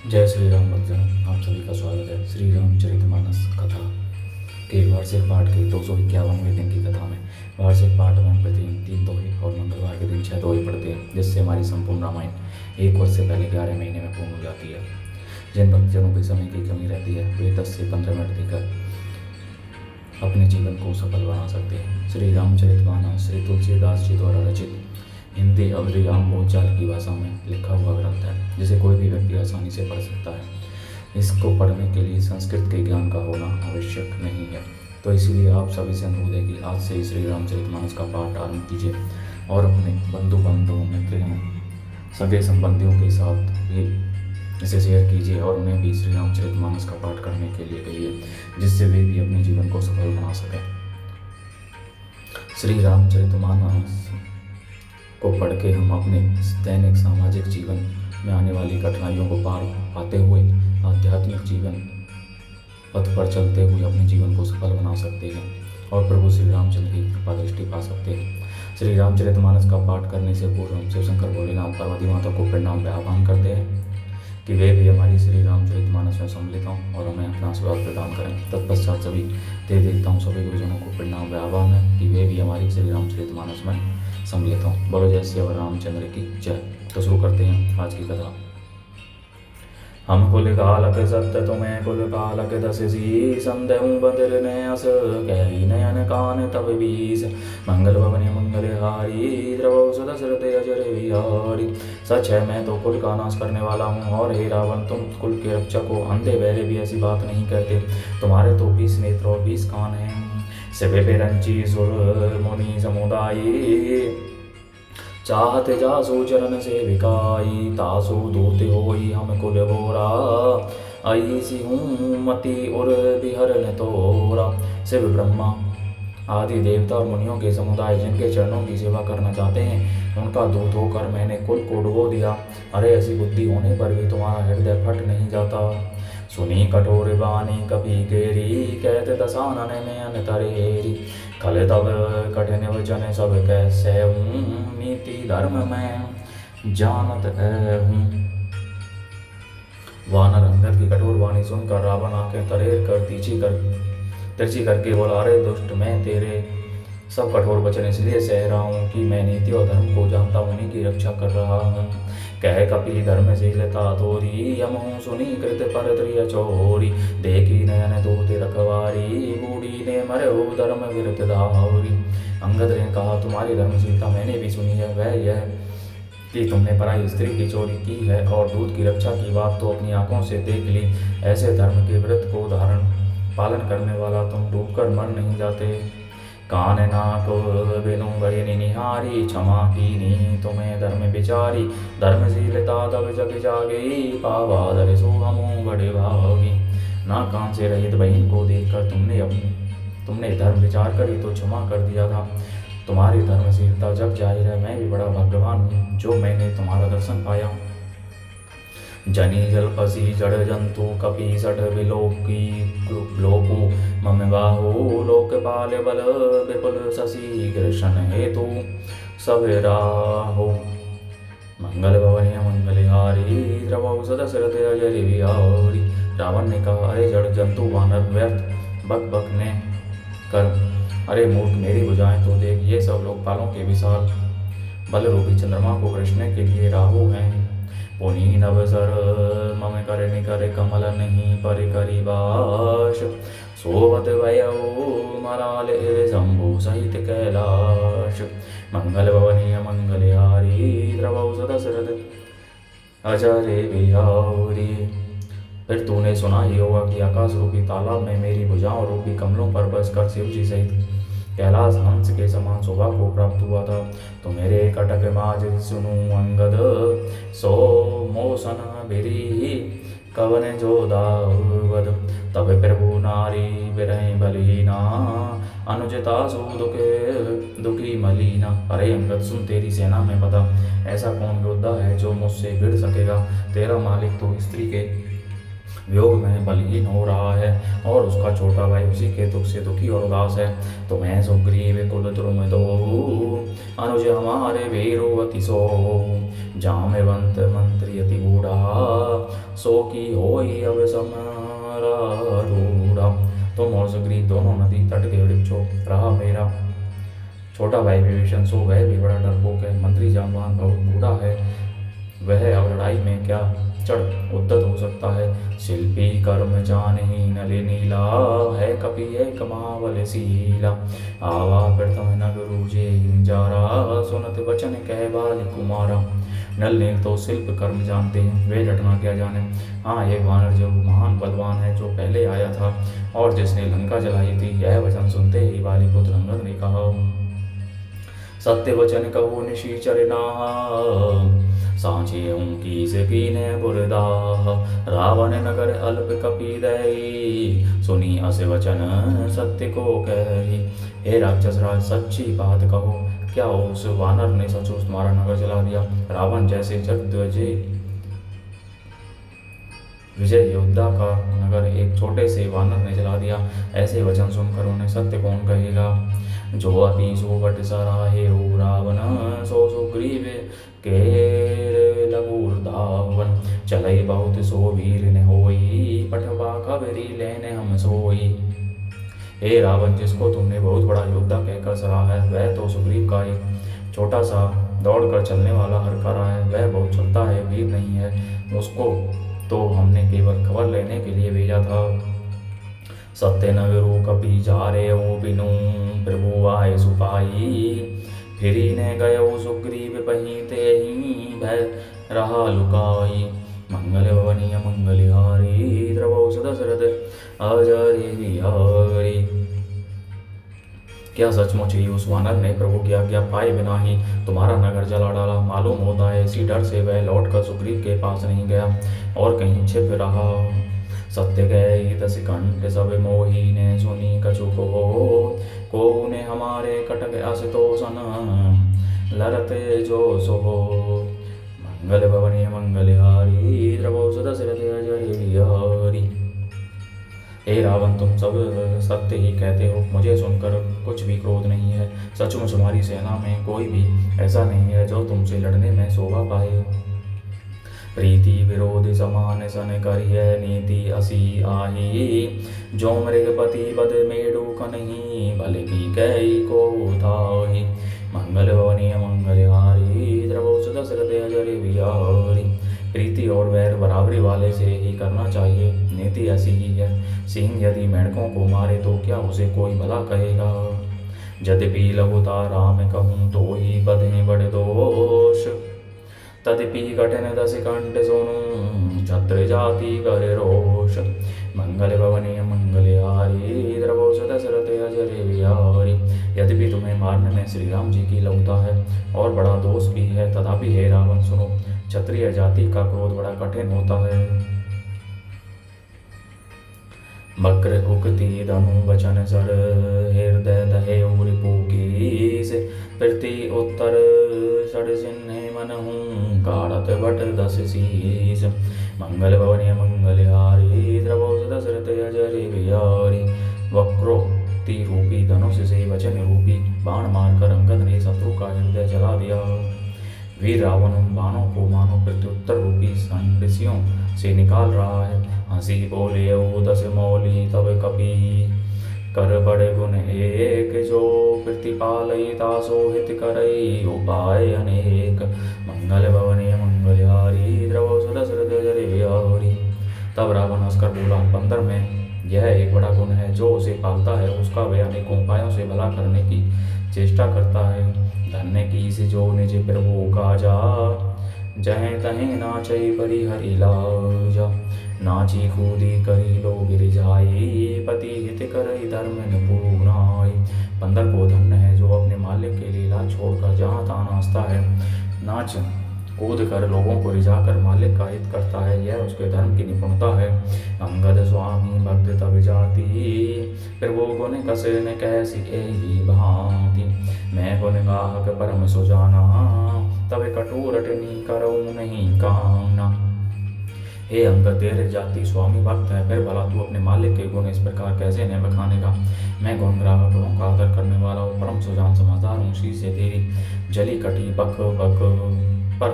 जय श्री राम भक्तजन, आप सभी का स्वागत है श्री रामचरितमानस कथा के वार्षिक पाठ के 251वें दिन की कथा में। वार्षिक पाठ में हम प्रतिदिन 3 दोहे और मंगलवार के दिन 6 दोहे पढ़ते हैं, जिससे हमारी संपूर्ण रामायण 1 वर्ष से पहले 11 महीने में पूर्ण हो जाती है। जिन भक्तजनों के समय की कमी रहती है वे 10 से 15 मिनट देकर अपने जीवन को सफल बना सकते हैं। श्री रामचरितमानस श्री तुलसीदास जी द्वारा रचित हिंदी अवधि आम बोलचाल की भाषा में लिखा हुआ ग्रंथ है, जिसे कोई भी व्यक्ति आसानी से पढ़ सकता है। इसको पढ़ने के लिए संस्कृत के ज्ञान का होना आवश्यक नहीं है। तो इसीलिए आप सभी से अनुरोध है कि आज से ही श्री रामचरितमानस का पाठ आरंभ कीजिए और अपने बंधु बांधवों, मित्रों, सगे संबंधियों के साथ भी इसे शेयर कीजिए और उन्हें भी श्री रामचरितमानस का पाठ करने के लिए कहिए, जिससे वे भी अपने जीवन को सफल बना सकें। श्री रामचरितमानस को पढ़ के हम अपने दैनिक सामाजिक जीवन में आने वाली कठिनाइयों को पार पाते हुए आध्यात्मिक जीवन पथ पर चलते हुए अपने जीवन को सफल बना सकते हैं और प्रभु श्री रामचंद्र की कृपा दृष्टि पा सकते हैं। श्री रामचरितमानस का पाठ करने से पूर्व हम शिव शंकर भोलेनाथ पार्वती माता को प्रणाम आह्वान करते हैं कि वे भी हमारी श्री रामचरितमानस में सम्मिलित हों और हमें अपना आशीर्वाद प्रदान करें। तत्पश्चात सभी देव देवताओं, सभी गुरुजनों को प्रणाम आह्वान है कि वे भी हमारी श्री रामचरितमानस में सम्मिलित हों। बोलो जय श्री रामचंद्र की जय। तो शुरू करते हैं आज की कथा। हम कुल कालक सत्य तुम्हें कुल कालक दसी संदेहु बदर नयस कही नयन कान तब बीस मंगल भवन मंगल हारी द्रव सदशरथ अजर विहारी। सच है मैं तो कुल का नाश करने वाला हूँ और हे रावण तुम कुल के रक्षक हो। अंधे बहरे भी ऐसी बात नहीं कहते, तुम्हारे तो 20 नेत्र और 20 कान हैं। सेवे पे रंची सुर मुनि समुदायी चाहत जासो चरण से विकाई तासो दूत होई हम कुल बोरा ऐसी हूँ मति उर बिहरन तोरा। शिव ब्रह्मा आदि देवता और मुनियों के समुदाय जिनके चरणों की सेवा करना चाहते हैं, उनका दूत होकर मैंने कुल को डुबो दिया। अरे ऐसी बुद्धि होने पर भी तुम्हारा हृदय फट नहीं जाता। सुनी कठोर बानी कभी गेरी कहते दसानन में अन तरेरी खल तब कठिन वचन सब कैसे नीति धर्म में जानत हूँ। वानर अंगद की कठोर वाणी सुनकर रावण आंखें तरेर कर तिरछी करके बोला, अरे दुष्ट, मैं तेरे सब कठोर वचन इसलिए सह रहा हूँ कि मैं नीति और धर्म को जानता हूँ, उन्हीं की रक्षा कर रहा हूँ। कह कपि धर्मशीलता तोरी यम हूँ सुनी कृत पर त्रिय चोरी देखी नयन दूत रखवारी बूढ़ी ने मरे हो धर्म विरुद्ध धारी। अंगद ने कहा, तुम्हारी धर्मशीलता मैंने भी सुनी है, वह यह कि तुमने पराई स्त्री की चोरी की है और दूध की रक्षा की बात तो अपनी आंखों से देख ली। ऐसे धर्म के व्रत को धारण पालन करने वाला तुम डूबकर मर नहीं जाते। कान नाक बिनु भय निहारी क्षमा कीनी तुम्हें धर्म विचारी धर्मशीलता तब जग जागी पावा धरे सो हमू बड़े भागी। ना कान से रहित बहन को देखकर तुमने धर्म विचार कर ही तो क्षमा कर दिया था। तुम्हारी धर्मशीलता जग जाहिर है, मैं भी बड़ा भाग्यवान हूँ जो मैंने तुम्हारा दर्शन पाया। जनी जलपसी जड़ जंतु कपि सठ विलोकी लोकु मम बाहु लोकपाल बल विपुल शशि कृष्ण हेतु सब राहो मंगल भवनीय मंगलहारी द्रवौ सदशरथ अजर विहारी। रावण ने कहा, अरे जड़ जंतु वानर व्यर्थ बक बकने कर। अरे मूर्ख, मेरी भुजाएं तो देख, ये सब लोकपालों के विशाल बल रूपी चंद्रमा को कृष्ण के लिए राहु हैं। पुनी नवसर मम कर निकर कमल नहीं पर करिबाश सोवत वयो मराल शंभु सहित कैलाश मंगल भवनीय मंगलहारी द्रवौ सदशरथ अजर विहारी। फिर तूने सुना ही होगा कि आकाश रूपी तालाब में मेरी भुजाओं रूपी कमलों पर बसकर शिव जी सहित कैलाश हंस के समान शोभा को प्राप्त हुआ था। तो मेरे कटक माज सुनु अंगद सो मोसन बिरी कवन जो दावद तब प्रभु नारी विरह बलीना अनुजता सु दुखी मलीना। अरे अंगद सुन, तेरी सेना में पता ऐसा कौन योद्धा है जो मुझसे भिड़ सकेगा। तेरा मालिक तो स्त्री के वियोग में बलहीन हो रहा है और उसका छोटा भाई उसी के दुख से दुखी और उदास है। तो मैं सुग्रीव कुल द्रुम दो अनुज हमारे वीरो अति सो जामवंत मंत्री अति बूढ़ा सो की होई अब समरारूढ़ा। तुम और सुग्रीव दोनों नदी तट के वृक्षों रहा मेरा छोटा भाई विभीषण, सो वह भी बड़ा डरपोक है। मंत्री जाम्बान बहुत बूढ़ा है, वह अब लड़ाई में क्या चढ़ उद्यत हो सकता है। शिल्पी कर्म जानहि नलिनी नीला, है कपि एक महाबल शीला। आवा प्रथम नग रूजे जारा, सुनत वचन कह बाली कुमारा। नल नील तो शिल्प कर्म जानते हैं, वे लड़ना क्या जाने। हाँ, एक वानर जो महान बलवान है, जो पहले आया था और जिसने लंका जलाई थी। यह वचन सुनते ही बाली पुत्र अंगद ने कहा, सत्य वचन कहो निशीचर नाह, सांचे की से कीने बुरदाह। रावण नगर अल्प कपि दई, सुनी अस वचन सत्य को कही। हे राक्षस राज, सच्ची बात कहो, क्या उस वानर ने सचमुच तुम्हारा नगर जला दिया। रावण जैसे जगद्विजय विजय योद्धा का नगर एक छोटे से वानर ने जला दिया। ऐसे वचन सुनकर उन्हें सत्य कौन कहेगा। जो अति सोवट सराहे हो रावण, सो सुग्रीव के लगुर धावन। चलई बहुत सो वीर ने होई, पठवा खबरी लेने हम सोई। हे रावण, जिसको तुमने बहुत बड़ा योद्धा कहकर सराहा है, वह तो सुग्रीव का एक छोटा सा दौड़कर चलने वाला हरकारा है। वह बहुत चलता है, वीर नहीं है। उसको तो हमने केवल खबर लेने के लिए भेजा था। सत्य नगरु कपि जारे ओ बिनु, प्रभु आए सुपाई। फिरी ने गयो सुग्रीव पही ते ही, भय रहा लुकाई। मंगल भवनीय मंगलहारी, द्रवौ दशरथ अजरे बिहारी। क्या सचमुच ही उस वानर ने प्रभु की आज्ञा पाए बिना ही तुम्हारा नगर जला डाला। मालूम होता है इसी डर से वह लौटकर सुग्रीव के पास नहीं गया और कहीं छिप रहा। सत्य गए दस कंठ सब मोही ने, सुनी कछु को ने हमारे कटक असतोषण। लरते जो सोहो मंगल भवनीय मंगलहारी, द्रवौ दशरथ अजय बिहारी। हे रावण, तुम सब सत्य ही कहते हो, मुझे सुनकर कुछ भी क्रोध नहीं है। सचमुच हमारी सेना में कोई भी ऐसा नहीं है जो तुमसे लड़ने में शोभा पाए। प्रीति विरोध समान सन करिय, नीति असी आही। जो मृगपति बद मेढक नहीं, भले की कई को थाही। मंगल भवनीय मंगलहारी, द्रवौ दशरथ अजय बिहारी। प्रीति और वैर बराबरी वाले से ही करना चाहिए, नीति ऐसी ही है। सिंह यदि मेढकों को मारे तो क्या उसे कोई भला कहेगा। यद्यपि लघुता राम कहूँ तो ही बधे बड़े दोष। तदपि कठिन दस कंठ सुनु, छत्र जाति कर रोष। मंगल भवनीय मंगलहारी, द्रवौ दशरथ अजय बिहारी। यद्यपि तुम्हें मारने में श्री राम जी की लघुता है और बड़ा दोष भी है, तथापि हे रावण सुनो, क्षत्रिय जाति का क्रोध बड़ा कठिन होता है। मक्र उक्ति धनु वचन सर, हृदय दहे रिपुकीस। प्रति उत्तर षड चिन्ह मन हूँ, काढ़त बट दस शीस। मंगल भवनीय मंगलहारी, द्रवौ दशरथ अजय बिहारी। वक्रोक्ति रूपी धनुष से वचन रूपी बाण मारकर अंगद ने शत्रु का हृदय जला दिया। वीर रावण उन बाणों को मानो प्रत्युत्तर रूपी संडसियों से निकाल रहा है। हंसी बोले दस मौली तब कपि, कर बड़े गुण एक। जो प्रतिपालयिता सोहित करई, उपाय अनेक। मंगल भवनीय मंगलहारी, द्रवौ दशरथ अजय बिहारी। तब रावण हंसकर बोला, बंदर में यह एक बड़ा गुण है, जो उसे पालता है उसका वह अनेकों उपायों से भला करने की चेष्टा करता है। धन्य की से जो निज प्रभु काजा, जहें तहें नाचई परि हरि लाजा। नाची कूदी करी लो गिर जाई, पति हित करई धर्म न पूनाई। बंदर को धन्य है जो अपने मालिक के लीला छोड़कर जहाँ तहाँ नाचता है, नाच कूद कर लोगों को रिझाकर मालिक का हित करता है, यह उसके धर्म की निपुणता है। अंगद स्वामी भक्त तब जाति, प्रभु गुण कसे न कैसी एही भांति। मैं गुण गाहक परम सुजाना, तब कटु रटनी करऊँ नहीं कामना। हे अंगद, तेरे जाति स्वामी भक्त है, फिर भला तू अपने मालिक के गुण इस प्रकार कैसे न बखानेगा। मैं गुण ग्राहक गुणों का आदर करने वाला हूँ, परम सुजान समझदार हूँ। सी से तेरी जली कटी बक बक पर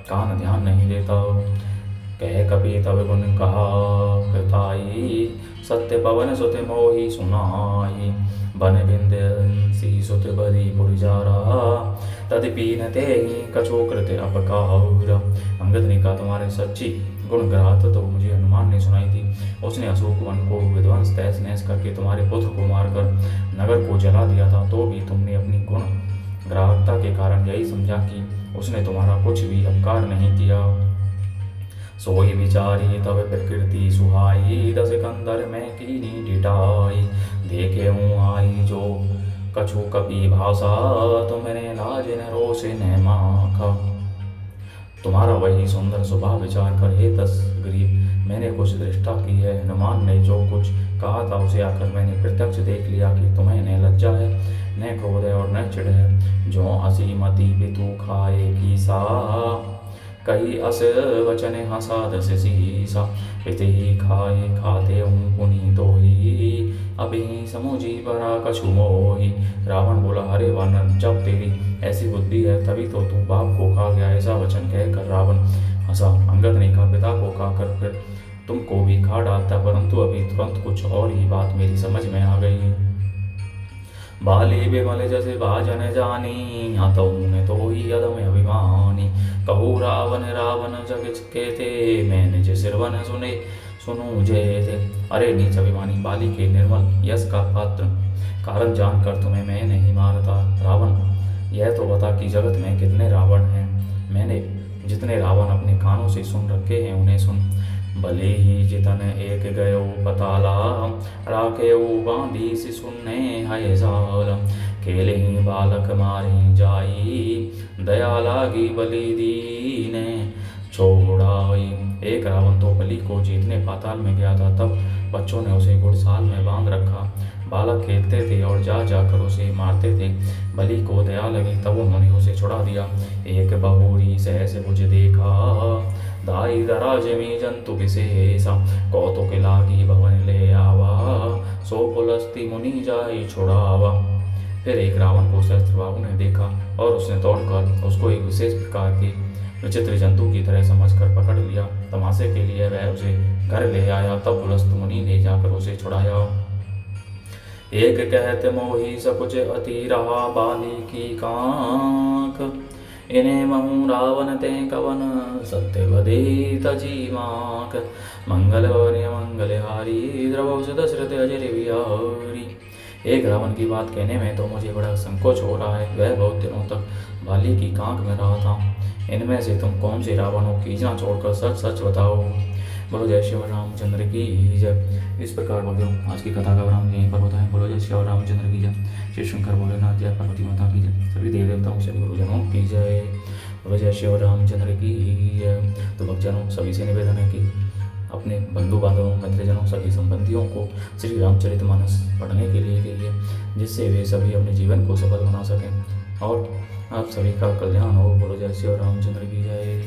कान ध्यान नहीं देता। कह कपि तब गुण कहा कृताई, सत्य पवन सुत मोहि सुनाई। बन बिंदसी सुत बरी पुरजारा, तदपि न तेहि कछु कृत अपकार। अंगद ने कहा तुम्हारे सच्ची गुण ग्राहत तो मुझे हनुमान ने सुनाई थी। उसने अशोक वन को विध्वंस तहस नहस करके तुम्हारे पुत्र को मारकर नगर को जला दिया था, तो भी तुमने अपनी गुण ग्राहकता के कारण यही समझा कि उसने तुम्हारा कुछ भी अपकार नहीं किया। सोई विचारी तब प्रकृति सुहाई, दस कंदर में कीनी डिटाई। देखे हूँ आई जो कछु कपि भाषा, तुमने लाज न रोष न माखा। तुम्हारा वही सुंदर स्वभाव विचार कर हे दस गरीब मैंने कुछ दृष्टा की है। हनुमान ने जो कुछ कहा था उसे आकर मैंने प्रत्यक्ष देख लिया कि तुम्हें न लज्जा है न क्रोध है और न चिढ़ है। जो हसी मती पितु खाए की सा, कही अस वचन हंसा दस सीसा। पिते ही खाए खाते हूँ पुनि तो ही, अभी समुझी बड़ा कछु मोही। रावण बोला अरे वानर जब तेरी ऐसी बुद्धि है तभी तो तू बाप को खा गया। ऐसा वचन कहकर रावण हंसा। अंगद ने कहा पिता को खाकर फिर तुमको भी खा डालता, परंतु अभी तुरंत कुछ और ही बात मेरी समझ में आ गई। बाली बिमल जैसे भाजन जानी, आता मैं तो ही अदम अभिमानी। कहू रावण रावण जग के थे, मैं निज सिरवन सुने सुनू जय थे। अरे नीच अभिमानी बाली के निर्मल यश का पात्र कारण जानकर तुम्हें मैं नहीं मारता। रावण यह तो बता कि जगत में कितने रावण हैं। मैंने जितने रावण अपने कानों से सुन रखे हैं उन्हें सुन। भले ही जितन एक गयो पताला, राखे बांधी से सुनने है साल। खेले ही बालक मारे जाई, दया लागी बलि दीने छोड़ाई। एक रावण तो बलि को जीतने पाताल में गया था, तब बच्चों ने उसे घुड़साल में बांध रखा। बालक खेलते थे और जा जाकर उसे मारते थे। बलि को दया लगी तब उन्होंने उसे छुड़ा दिया। एक बहुरी सहस मुझे देखा, दाई दराज में जंतु विशेषा। कौतुक लागी भवन ले आवा, सो पुलस्ती मुनि जाई छुड़ावा। फिर एक रावण को सहस्त्रबाहु ने देखा और उसने दौड़कर उसको एक विशेष प्रकार के विचित्र जंतु की तरह समझकर पकड़ लिया। तमाशे के लिए वह उसे घर ले आया, तब पुलस्त मुनि ने जाकर उसे छुड़ाया। एक कहते मोही सकुच अति रहा, बाली की कांख इन्हें महू रावण ते कवन, सत्य बदे तजी माक। मंगल वन मंगलहारी, द्रवौ दशरथ अजर बिहारी। एक रावण की बात कहने में तो मुझे बड़ा संकोच हो रहा है। वह बहुत दिनों तक बाली की कांख में रहा था। इनमें से तुम कौन से रावण हो, खींचना छोड़कर सच सच बताओ। बोलो जय श्री रामचंद्र की जय। इस प्रकार भक्तों आज की कथा का विराम यहीं पर होता है। बोलो जय श्री रामचंद्र की जय। श्री शंकर भोलेनाथ जय, पार्वती माता की जय, सभी देवी देवताओं सभी गुरुजनों की जय। बोलो जय श्री रामचंद्र की जय। तो भक्तजनों सभी से निवेदन है कि अपने बंधु बांधवों मित्रजनों सभी संबंधियों को श्री रामचरितमानस पढ़ने के लिए कहिए, जिससे वे सभी अपने जीवन को सफल बना सकें और आप सभी का कल्याण हो। बोलो जय श्री रामचंद्र की जय।